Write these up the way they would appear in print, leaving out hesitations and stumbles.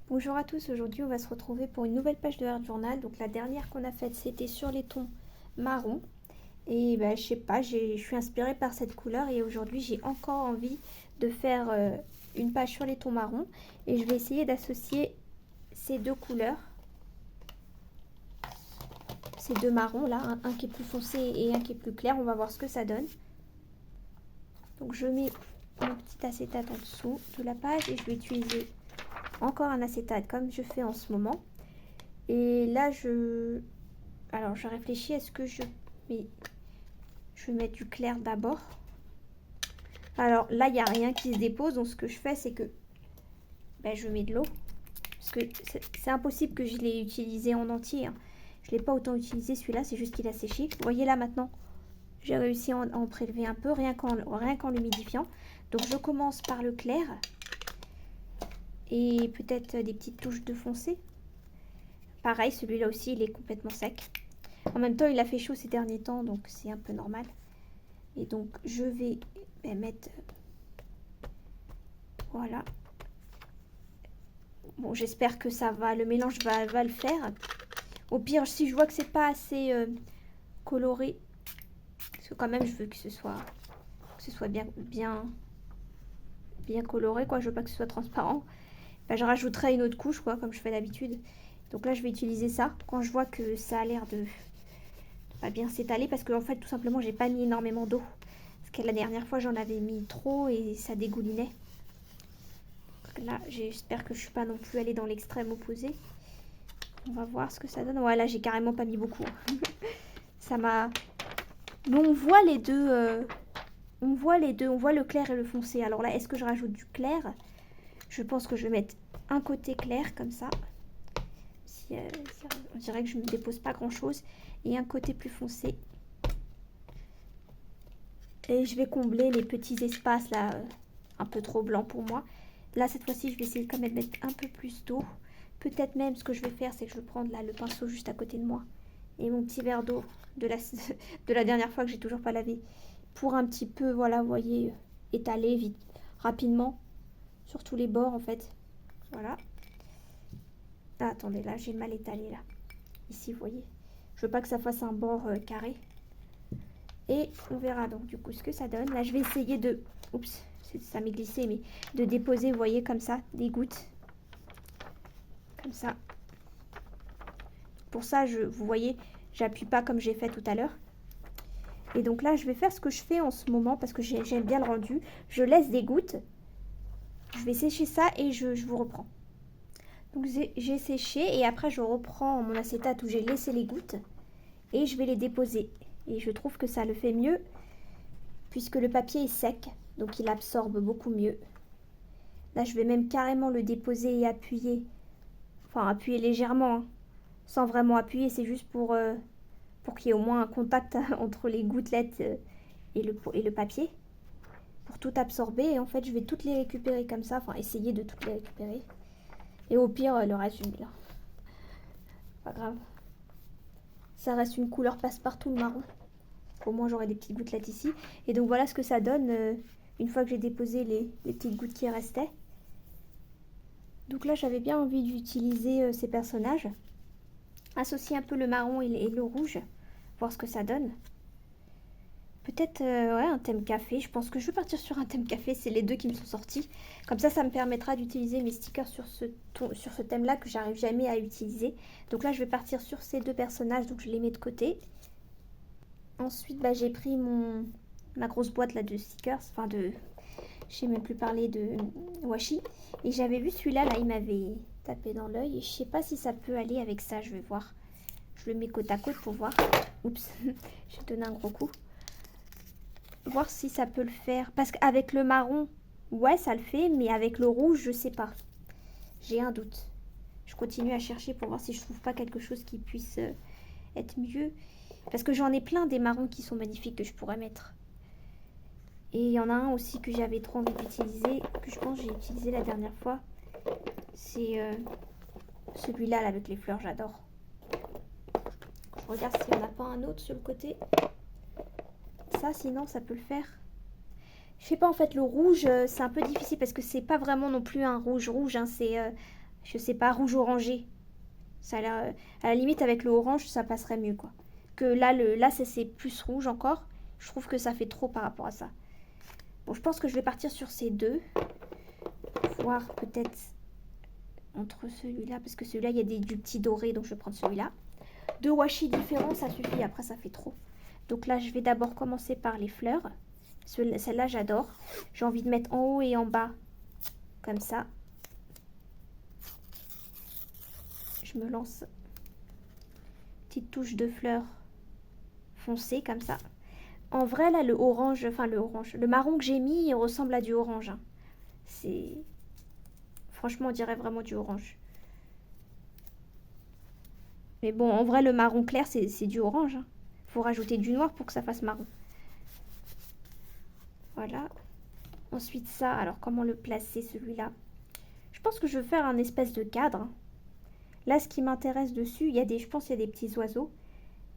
Bonjour à tous, aujourd'hui on va se retrouver pour une nouvelle page de Art Journal. Donc la dernière qu'on a faite c'était sur les tons marron. Et je sais pas, je suis inspirée par cette couleur et aujourd'hui j'ai encore envie de faire une page sur les tons marron. Et je vais essayer d'associer ces deux couleurs, ces deux marrons là, un qui est plus foncé et un qui est plus clair. On va voir ce que ça donne. Donc je mets mon petit acétate en dessous de la page et je vais utiliser encore un acétate comme je fais en ce moment. Et là alors je réfléchis, est-ce que je vais mettre du clair d'abord. Alors là il n'y a rien qui se dépose, donc ce que je fais c'est que je mets de l'eau. Parce que c'est impossible que je l'ai utilisé en entier, hein. Je ne l'ai pas autant utilisé celui-là, c'est juste qu'il a séché. Vous voyez là maintenant, j'ai réussi à en prélever un peu, rien qu'en l'humidifiant. Donc je commence par le clair. Et peut-être des petites touches de foncé. Pareil, celui-là aussi il est complètement sec. En même temps il a fait chaud ces derniers temps, donc c'est un peu normal. Et donc je vais mettre, voilà. Bon, j'espère que ça va, le mélange va le faire. Au pire, si je vois que c'est pas assez coloré, parce que quand même je veux que ce soit bien coloré, quoi. Je veux pas que ce soit transparent. Je rajouterai une autre couche, quoi, comme je fais d'habitude. Donc là je vais utiliser ça quand je vois que ça a l'air de pas bien s'étaler, parce que en fait tout simplement j'ai pas mis énormément d'eau. Parce que la dernière fois j'en avais mis trop et ça dégoulinait. Donc là j'espère que je suis pas non plus allée dans l'extrême opposé. On va voir ce que ça donne. Ouais, là j'ai carrément pas mis beaucoup. Ça m'a... Mais on voit les deux. On voit les deux. On voit le clair et le foncé. Alors là, est-ce que je rajoute du clair? Je pense que je vais mettre un côté clair comme ça. On dirait que je ne me dépose pas grand-chose. Et un côté plus foncé. Et je vais combler les petits espaces là, un peu trop blancs pour moi. Là, cette fois-ci, je vais essayer quand même de mettre un peu plus d'eau. Peut-être même ce que je vais faire, c'est que je vais prendre là le pinceau juste à côté de moi. Et mon petit verre d'eau de la dernière fois que j'ai toujours pas lavé. Pour un petit peu, voilà, vous voyez, étaler vite, rapidement, sur tous les bords en fait. Voilà. Ah, attendez, là, j'ai mal étalé là. Ici, vous voyez. Je veux pas que ça fasse un bord carré. Et on verra donc du coup ce que ça donne. Là, je vais essayer de... Oups, ça m'est glissé, mais de déposer, vous voyez, comme ça, des gouttes. Comme ça. Pour ça, vous voyez, j'appuie pas comme j'ai fait tout à l'heure. Et donc là, je vais faire ce que je fais en ce moment parce que j'aime bien le rendu. Je laisse des gouttes. Je vais sécher ça et je vous reprends. Donc j'ai séché et après je reprends mon acétate où j'ai laissé les gouttes et je vais les déposer. Et je trouve que ça le fait mieux puisque le papier est sec, donc il absorbe beaucoup mieux. Là, je vais même carrément le déposer et appuyer. Enfin, appuyer légèrement, hein, sans vraiment appuyer, c'est juste pour qu'il y ait au moins un contact entre les gouttelettes et le papier. Pour tout absorber. Et en fait, je vais toutes les récupérer comme ça. Enfin, essayer de toutes les récupérer. Et au pire, le reste, je mets là. Pas grave. Ça reste une couleur passe-partout, le marron. Au moins, j'aurai des petites gouttelettes ici. Et donc, voilà ce que ça donne une fois que j'ai déposé les petites gouttes qui restaient. Donc là, j'avais bien envie d'utiliser ces personnages. Associer un peu le marron et le rouge. Voir ce que ça donne. Peut-être ouais, un thème café. Je pense que je vais partir sur un thème café. C'est les deux qui me sont sortis. Comme ça me permettra d'utiliser mes stickers sur ce thème-là que j'arrive jamais à utiliser. Donc là, je vais partir sur ces deux personnages. Donc je les mets de côté. Ensuite, j'ai pris ma grosse boîte là de stickers. Enfin, je sais même plus parler de washi. Et j'avais vu celui-là. Là, il m'avait tapé dans l'œil. Et je sais pas si ça peut aller avec ça. Je vais voir. Je le mets côte à côte pour voir. Oups, j'ai donné un gros coup. Voir si ça peut le faire. Parce qu'avec le marron, ouais, ça le fait. Mais avec le rouge, je sais pas. J'ai un doute. Je continue à chercher pour voir si je trouve pas quelque chose qui puisse être mieux. Parce que j'en ai plein des marrons qui sont magnifiques que je pourrais mettre. Et il y en a un aussi que j'avais trop envie d'utiliser. Que je pense que j'ai utilisé la dernière fois. C'est celui-là là, avec les fleurs. J'adore. Je regarde s'il n'y en a pas un autre sur le côté. Ça, sinon, ça peut le faire. Je sais pas, en fait, le rouge, c'est un peu difficile parce que c'est pas vraiment non plus un rouge, hein, c'est, je sais pas, rouge orangé. Ça a l'air, à la limite avec le orange, ça passerait mieux quoi. Que là, là c'est plus rouge encore. Je trouve que ça fait trop par rapport à ça. Bon, je pense que je vais partir sur ces deux. Voir peut-être entre celui-là, parce que celui-là, il y a du petit doré, donc je vais prendre celui-là. Deux washi différents, ça suffit, après ça fait trop. Donc là, je vais d'abord commencer par les fleurs. Celle-là, j'adore. J'ai envie de mettre en haut et en bas, comme ça. Je me lance. Petite touche de fleurs foncées, comme ça. En vrai, là, le orange, enfin le orange, le marron que j'ai mis, il ressemble à du orange. Hein. C'est... Franchement, on dirait vraiment du orange. Mais bon, en vrai, le marron clair, c'est du orange. Hein. Faut rajouter du noir pour que ça fasse marron. Voilà. Ensuite, ça, alors comment le placer, celui-là? Je pense que je veux faire un espèce de cadre. Hein. Là, ce qui m'intéresse dessus, je pense qu'il y a des petits oiseaux.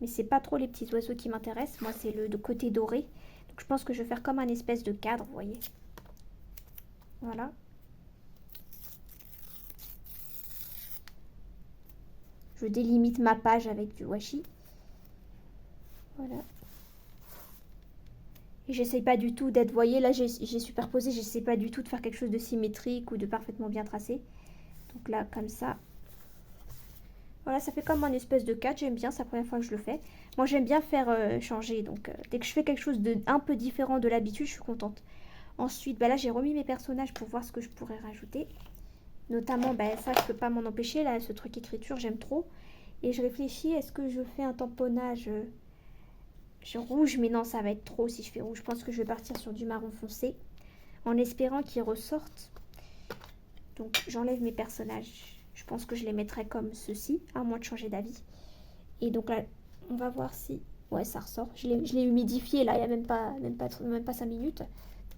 Mais c'est pas trop les petits oiseaux qui m'intéressent. Moi, c'est le côté doré. Donc, je pense que je vais faire comme un espèce de cadre, vous voyez. Voilà. Je délimite ma page avec du washi. Voilà. Et j'essaye pas du tout d'être, vous voyez, là j'ai superposé, j'essaie pas du tout de faire quelque chose de symétrique ou de parfaitement bien tracé. Donc là, comme ça. Voilà, ça fait comme un espèce de cadre, j'aime bien, c'est la première fois que je le fais. Moi j'aime bien faire changer, donc dès que je fais quelque chose de un peu différent de l'habitude, je suis contente. Ensuite, bah là j'ai remis mes personnages pour voir ce que je pourrais rajouter. Notamment, bah, ça je peux pas m'en empêcher, là ce truc écriture, j'aime trop. Et je réfléchis, est-ce que je fais un tamponnage rouge, mais non, ça va être trop si je fais rouge. Je pense que je vais partir sur du marron foncé, en espérant qu'ils ressortent. Donc j'enlève mes personnages. Je pense que je les mettrai comme ceci, à moins de changer d'avis. Et donc là, on va voir si... Ouais, ça ressort. Je l'ai humidifié, là, il n'y a même pas 5 minutes.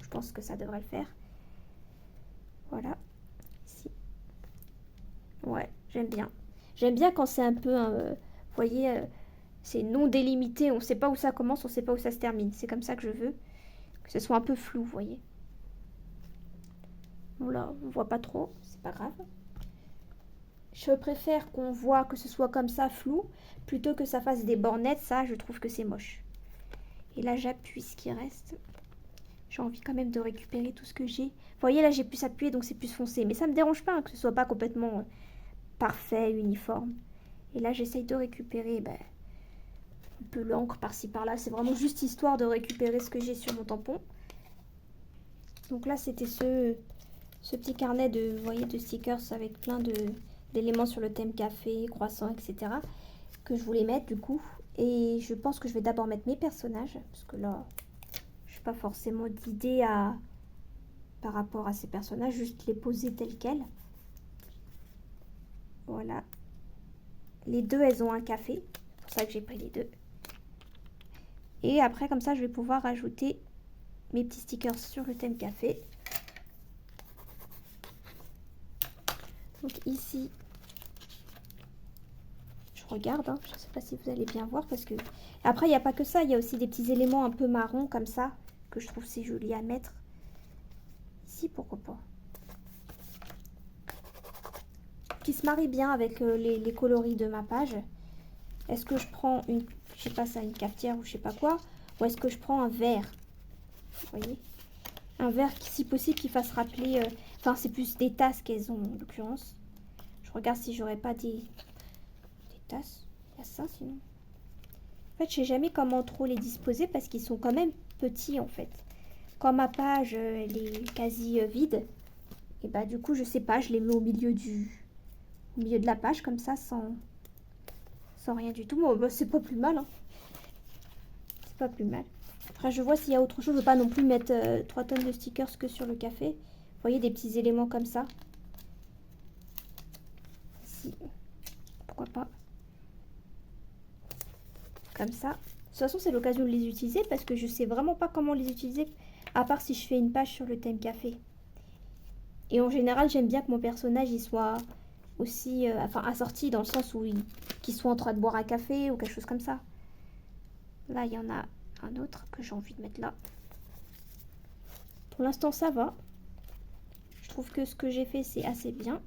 Je pense que ça devrait le faire. Voilà. Ici. Ouais, j'aime bien. J'aime bien quand c'est un peu... vous voyez... c'est non délimité, on ne sait pas où ça commence, on ne sait pas où ça se termine. C'est comme ça que je veux, que ce soit un peu flou, vous voyez. Bon là, on voit pas trop, c'est pas grave. Je préfère qu'on voit que ce soit comme ça, flou, plutôt que ça fasse des bornettes, ça, je trouve que c'est moche. Et là, j'appuie ce qui reste. J'ai envie quand même de récupérer tout ce que j'ai. Vous voyez, là, j'ai pu s'appuyer, donc c'est plus foncé. Mais ça me dérange pas hein, que ce soit pas complètement parfait, uniforme. Et là, j'essaye de récupérer... un peu l'encre par-ci par-là. C'est vraiment juste histoire de récupérer ce que j'ai sur mon tampon. Donc là, c'était ce petit carnet de, vous voyez, de stickers avec plein d'éléments sur le thème café, croissant, etc. que je voulais mettre du coup. Et je pense que je vais d'abord mettre mes personnages. Parce que là, je n'ai pas forcément d'idée par rapport à ces personnages. Juste les poser tels quels. Voilà. Les deux, elles ont un café. C'est pour ça que j'ai pris les deux. Et après, comme ça, je vais pouvoir ajouter mes petits stickers sur le thème café. Donc ici, je regarde, hein, je ne sais pas si vous allez bien voir parce que... Après, il n'y a pas que ça, il y a aussi des petits éléments un peu marron comme ça, que je trouve c'est joli à mettre. Ici, pourquoi pas. Qui se marie bien avec les coloris de ma page. Est-ce que je prends une, je sais pas ça, une cafetière ou je sais pas quoi, ou est-ce que je prends un verre? Vous voyez, un verre qui, si possible, qui fasse rappeler... Enfin, c'est plus des tasses qu'elles ont, en l'occurrence. Je regarde si j'aurais pas des tasses. Il y a ça, sinon. En fait, je sais jamais comment trop les disposer parce qu'ils sont quand même petits, en fait. Quand ma page, elle est quasi vide, et bah, du coup, je sais pas, je les mets au milieu de la page, comme ça, sans rien du tout. Bon, bah, c'est pas plus mal, hein. C'est pas plus mal. Après, je vois s'il y a autre chose. Je veux pas non plus mettre 3 tonnes de stickers que sur le café. Vous voyez, des petits éléments comme ça. Ici. Pourquoi pas. Comme ça. De toute façon, c'est l'occasion de les utiliser parce que je sais vraiment pas comment les utiliser. À part si je fais une page sur le thème café. Et en général, j'aime bien que mon personnage, il soit aussi... enfin, assorti dans le sens où qu'il soit en train de boire un café ou quelque chose comme ça. Là, il y en a un autre que j'ai envie de mettre là. Pour l'instant, ça va. Je trouve que ce que j'ai fait, c'est assez bien.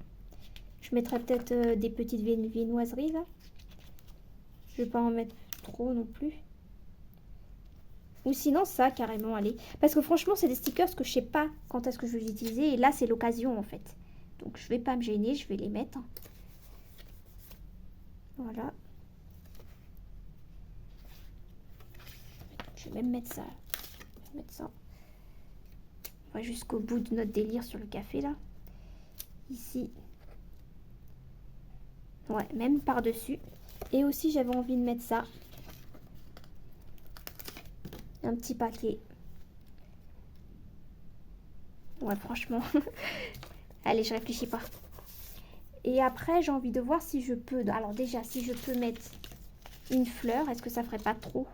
Je mettrai peut-être des petites viennoiseries là. Je vais pas en mettre trop non plus. Ou sinon ça carrément, allez. Parce que franchement c'est des stickers que je sais pas quand est-ce que je vais les utiliser. Et là c'est l'occasion en fait. Donc je vais pas me gêner, je vais les mettre. Voilà. Je vais même mettre ça. Je vais mettre ça. On va jusqu'au bout de notre délire sur le café là. Ici. Ouais, même par-dessus. Et aussi j'avais envie de mettre ça. Un petit paquet. Ouais, franchement. Allez, je réfléchis pas. Et après, j'ai envie de voir si je peux... Alors déjà, si je peux mettre une fleur, est-ce que ça ferait pas trop?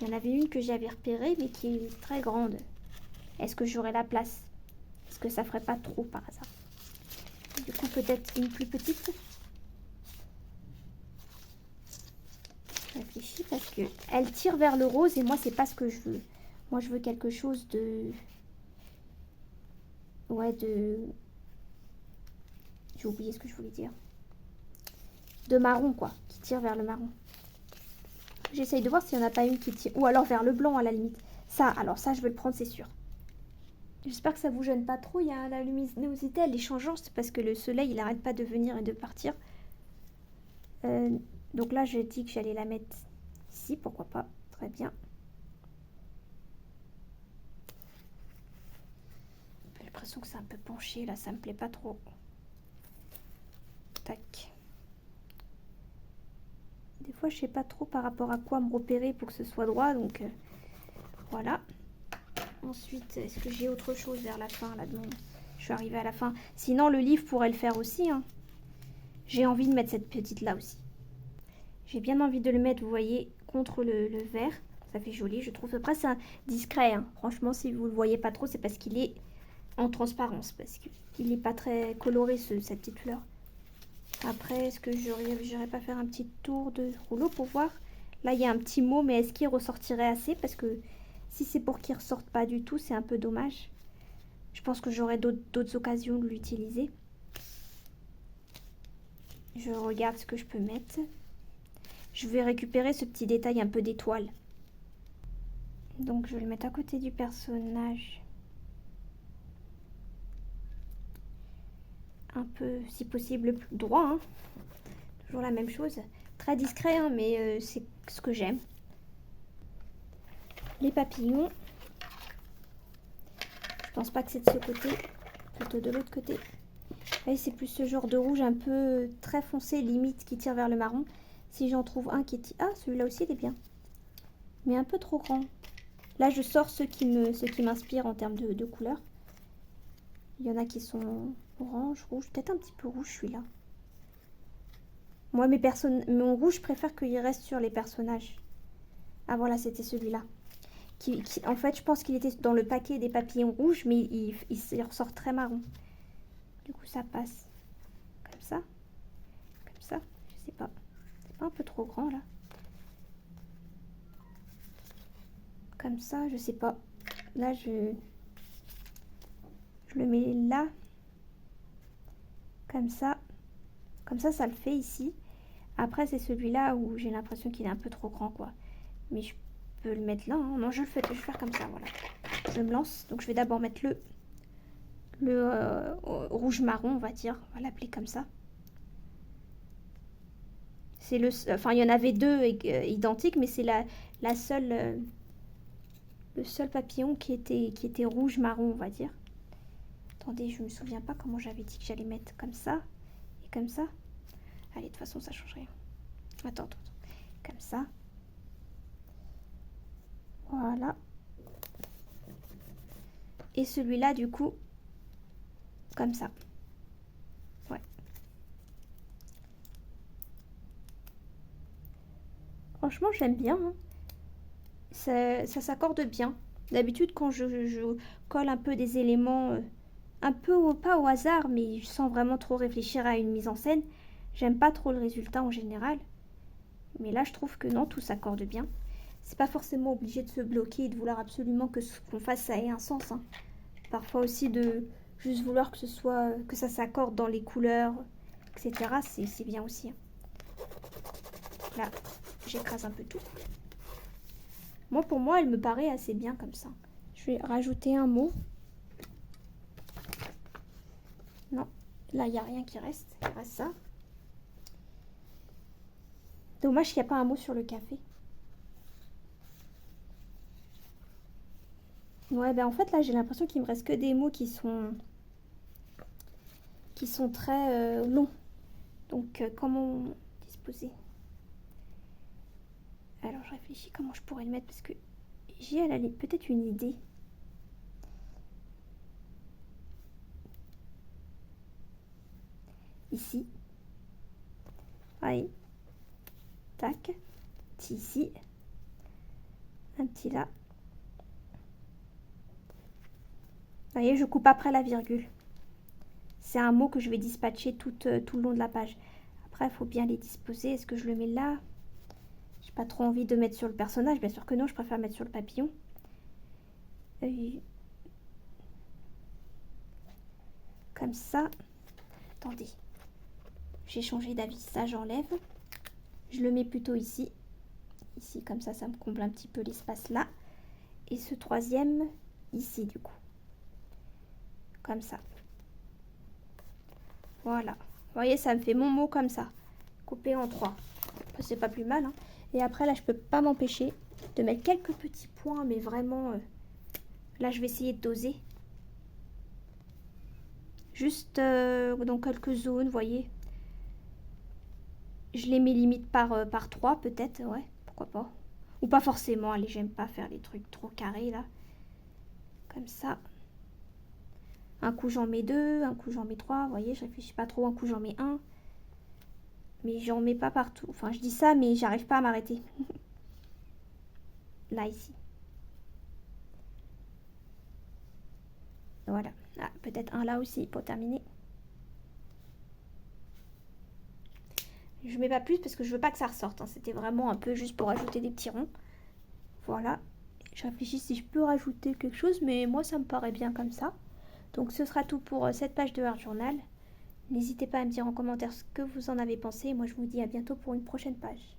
Il y en avait une que j'avais repérée, mais qui est très grande. Est-ce que j'aurai la place? Est-ce que ça ferait pas trop par hasard? Du coup, peut-être une plus petite. Je réfléchis parce que elle tire vers le rose et moi, c'est pas ce que je veux. Moi, je veux quelque chose de... Ouais, de... J'ai oublié ce que je voulais dire. De marron, quoi. Qui tire vers le marron. J'essaye de voir s'il n'y en a pas une qui tire. Ou alors vers le blanc, à la limite. Ça, alors ça, je vais le prendre, c'est sûr. J'espère que ça vous gêne pas trop. Il y a la luminosité, elle est changeante. C'est parce que le soleil, il n'arrête pas de venir et de partir. Donc là, j'ai dit que j'allais la mettre ici. Pourquoi pas. Très bien. J'ai l'impression que c'est un peu penché, là. Ça me plaît pas trop. Tac. Des fois, je sais pas trop par rapport à quoi me repérer pour que ce soit droit. Donc, voilà. Ensuite, est-ce que j'ai autre chose vers la fin là? Non, je suis arrivée à la fin. Sinon, le livre pourrait le faire aussi. Hein. J'ai envie de mettre cette petite là aussi. J'ai bien envie de le mettre, vous voyez, contre le vert. Ça fait joli, je trouve. Après, c'est discret. Hein. Franchement, si vous le voyez pas trop, c'est parce qu'il est en transparence. Parce qu'il n'est pas très coloré, cette petite fleur. Après, est-ce que j'aurais pas faire un petit tour de rouleau pour voir? Là, il y a un petit mot, mais est-ce qu'il ressortirait assez? Parce que si c'est pour qu'il ressorte pas du tout, c'est un peu dommage. Je pense que j'aurai d'autres occasions de l'utiliser. Je regarde ce que je peux mettre. Je vais récupérer ce petit détail un peu d'étoile. Donc, je vais le mettre à côté du personnage. Un peu, si possible, plus droit. Hein. Toujours la même chose. Très discret, hein, mais c'est ce que j'aime. Les papillons. Je pense pas que c'est de ce côté. Plutôt de l'autre côté. C'est plus ce genre de rouge un peu très foncé, limite, qui tire vers le marron. Si j'en trouve un qui est... Ah, celui-là aussi, il est bien. Mais un peu trop grand. Là, je sors ceux qui m'inspirent en termes de couleurs. Il y en a qui sont orange, rouge. Peut-être un petit peu rouge, celui-là. Moi, mon rouge, je préfère qu'il reste sur les personnages. Ah, voilà, c'était celui-là. En fait, je pense qu'il était dans le paquet des papillons rouges, mais il ressort très marron. Du coup, ça passe comme ça. Comme ça. Je sais pas. C'est pas un peu trop grand, là? Comme ça, je sais pas. Là, je le mets là. Comme ça. Comme ça le fait ici. Après, c'est celui-là où j'ai l'impression qu'il est un peu trop grand, quoi. Mais je peux le mettre là. Hein. Non, je vais faire comme ça, voilà. Je me lance. Donc, je vais d'abord mettre le rouge-marron, on va dire. On va l'appeler comme ça. C'est enfin, il y en avait deux identiques, mais c'est la seule... le seul papillon qui était rouge-marron, on va dire. Attendez, je me souviens pas comment j'avais dit que j'allais mettre comme ça et comme ça. Allez, de toute façon, ça change rien. Attends. Comme ça. Voilà. Et celui-là, du coup, comme ça. Ouais. Franchement, j'aime bien. Hein. Ça s'accorde bien. D'habitude, quand je colle un peu des éléments, un peu pas au hasard, mais sans vraiment trop réfléchir à une mise en scène, j'aime pas trop le résultat en général. Mais là, je trouve que non, tout s'accorde bien. C'est pas forcément obligé de se bloquer et de vouloir absolument que ce qu'on fasse, ça ait un sens. Hein. Parfois aussi de juste vouloir que ça s'accorde dans les couleurs, etc. C'est bien aussi. Hein. Là, j'écrase un peu tout. Moi, pour moi, elle me paraît assez bien comme ça. Je vais rajouter un mot. Non, là, il n'y a rien qui reste. Il reste ça. Dommage qu'il n'y a pas un mot sur le café. Ouais, ben en fait, là, j'ai l'impression qu'il me reste que des mots qui sont très longs. Donc, comment disposer? Alors, je réfléchis comment je pourrais le mettre parce que j'ai à la limite peut-être une idée. Ici. Allez. Tac. Petit ici. Un petit là. Vous voyez, je coupe après la virgule. C'est un mot que je vais dispatcher tout le long de la page. Après, il faut bien les disposer. Est-ce que je le mets là? J'ai pas trop envie de mettre sur le personnage. Bien sûr que non, je préfère mettre sur le papillon. Comme ça. Attendez. J'ai changé d'avis. Ça, j'enlève. Je le mets plutôt ici. Ici, comme ça me comble un petit peu l'espace là. Et ce troisième, ici, du coup. Comme ça. Voilà. Vous voyez, ça me fait mon mot comme ça. Coupé en 3. C'est pas plus mal. Hein. Et après, là, je peux pas m'empêcher de mettre quelques petits points, mais vraiment... là, je vais essayer de doser. Juste dans quelques zones, vous voyez. Je les mets limite par 3, peut-être. Ouais, pourquoi pas. Ou pas forcément. Allez, j'aime pas faire les trucs trop carrés, là. Comme ça. Un coup, j'en mets 2. Un coup, j'en mets 3. Vous voyez, je réfléchis pas trop. Un coup, j'en mets 1. Mais j'en mets pas partout. Enfin, je dis ça, mais j'arrive pas à m'arrêter. Là, ici. Voilà. Ah, peut-être un là aussi pour terminer. Je mets pas plus parce que je veux pas que ça ressorte. Hein. C'était vraiment un peu juste pour ajouter des petits ronds. Voilà. Je réfléchis si je peux rajouter quelque chose, mais moi, ça me paraît bien comme ça. Donc, ce sera tout pour cette page de Art Journal. N'hésitez pas à me dire en commentaire ce que vous en avez pensé. Moi, je vous dis à bientôt pour une prochaine page.